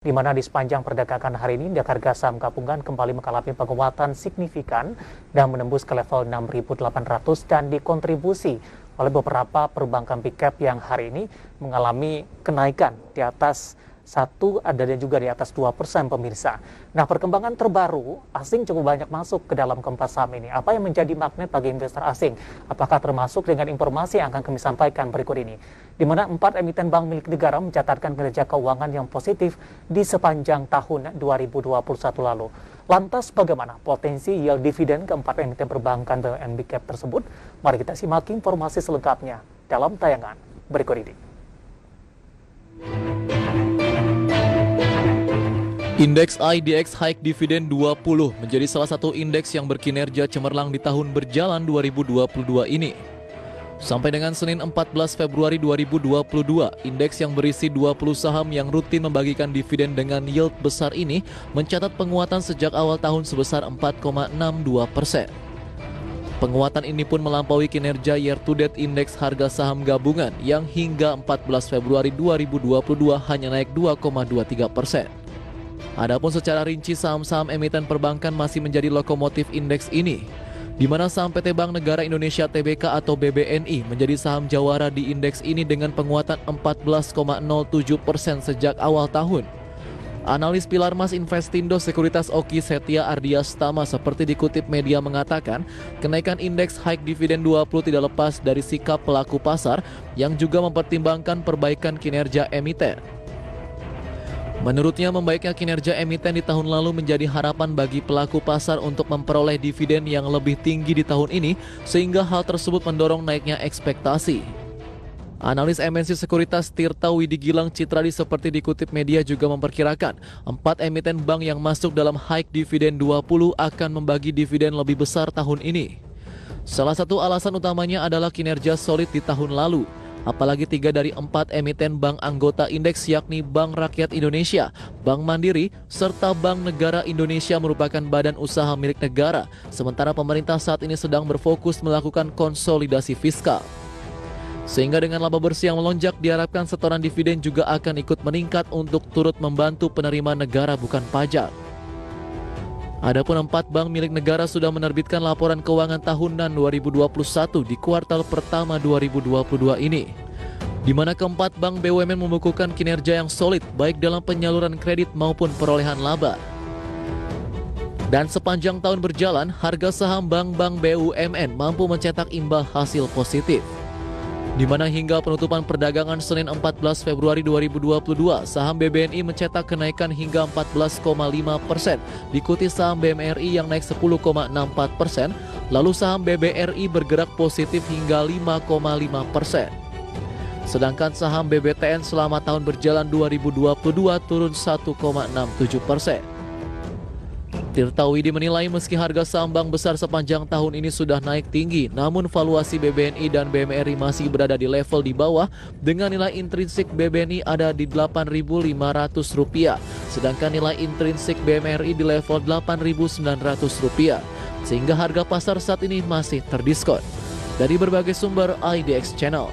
Di mana di sepanjang perdagangan hari ini, harga saham gabungan kembali mengalami penguatan signifikan dan menembus ke level 6.800 dan dikontribusi oleh beberapa perbankan big cap yang hari ini mengalami kenaikan di atas 1 dan juga di atas 2% pemirsa. Nah, perkembangan terbaru, asing cukup banyak masuk ke dalam keempat saham ini. Apa yang menjadi magnet bagi investor asing? Apakah termasuk dengan informasi yang akan kami sampaikan berikut ini? Di mana 4 emiten bank milik negara mencatatkan kinerja keuangan yang positif di sepanjang tahun 2021 lalu. Lantas bagaimana potensi yield dividen keempat emiten perbankan BUMN big cap tersebut? Mari kita simak informasi selengkapnya dalam tayangan berikut ini. Indeks IDX High Dividend 20 menjadi salah satu indeks yang berkinerja cemerlang di tahun berjalan 2022 ini. Sampai dengan Senin 14 Februari 2022, indeks yang berisi 20 saham yang rutin membagikan dividen dengan yield besar ini mencatat penguatan sejak awal tahun sebesar 4,62%. Penguatan ini pun melampaui kinerja year-to-date indeks harga saham gabungan yang hingga 14 Februari 2022 hanya naik 2,23%. Adapun secara rinci saham-saham emiten perbankan masih menjadi lokomotif indeks ini, di mana saham PT Bank Negara Indonesia Tbk atau BBNI menjadi saham jawara di indeks ini dengan penguatan 14,07% sejak awal tahun. Analis Pilar Mas Investindo Sekuritas Oki Setia Ardiastama seperti dikutip media mengatakan, kenaikan indeks high dividend 20 tidak lepas dari sikap pelaku pasar yang juga mempertimbangkan perbaikan kinerja emiten. Menurutnya, membaiknya kinerja emiten di tahun lalu menjadi harapan bagi pelaku pasar untuk memperoleh dividen yang lebih tinggi di tahun ini, sehingga hal tersebut mendorong naiknya ekspektasi. Analis MNC Sekuritas Tirta Widigilang Citradi seperti dikutip media juga memperkirakan 4 emiten bank yang masuk dalam high dividend 20 akan membagi dividen lebih besar tahun ini. Salah satu alasan utamanya adalah kinerja solid di tahun lalu. Apalagi 3 dari 4 emiten bank anggota indeks yakni Bank Rakyat Indonesia, Bank Mandiri, serta Bank Negara Indonesia merupakan badan usaha milik negara, sementara pemerintah saat ini sedang berfokus melakukan konsolidasi fiskal. Sehingga dengan laba bersih yang melonjak diharapkan setoran dividen juga akan ikut meningkat untuk turut membantu penerima negara bukan pajak. Adapun 4 bank milik negara sudah menerbitkan laporan keuangan tahunan 2021 di kuartal pertama 2022 ini, di mana keempat bank BUMN membukukan kinerja yang solid baik dalam penyaluran kredit maupun perolehan laba. Dan sepanjang tahun berjalan, harga saham bank-bank BUMN mampu mencetak imbal hasil positif, di mana hingga penutupan perdagangan Senin 14 Februari 2022, saham BBNI mencetak kenaikan hingga 14,5%, diikuti saham BMRI yang naik 10,64%, lalu saham BBRI bergerak positif hingga 5,5%. Sedangkan saham BBTN selama tahun berjalan 2022 turun 1,67%. Tirta Widi menilai meski harga saham bank besar sepanjang tahun ini sudah naik tinggi, namun valuasi BBNI dan BMRI masih berada di level di bawah dengan nilai intrinsik BBNI ada di Rp8.500, sedangkan nilai intrinsik BMRI di level Rp8.900, sehingga harga pasar saat ini masih terdiskon. Dari berbagai sumber IDX Channel.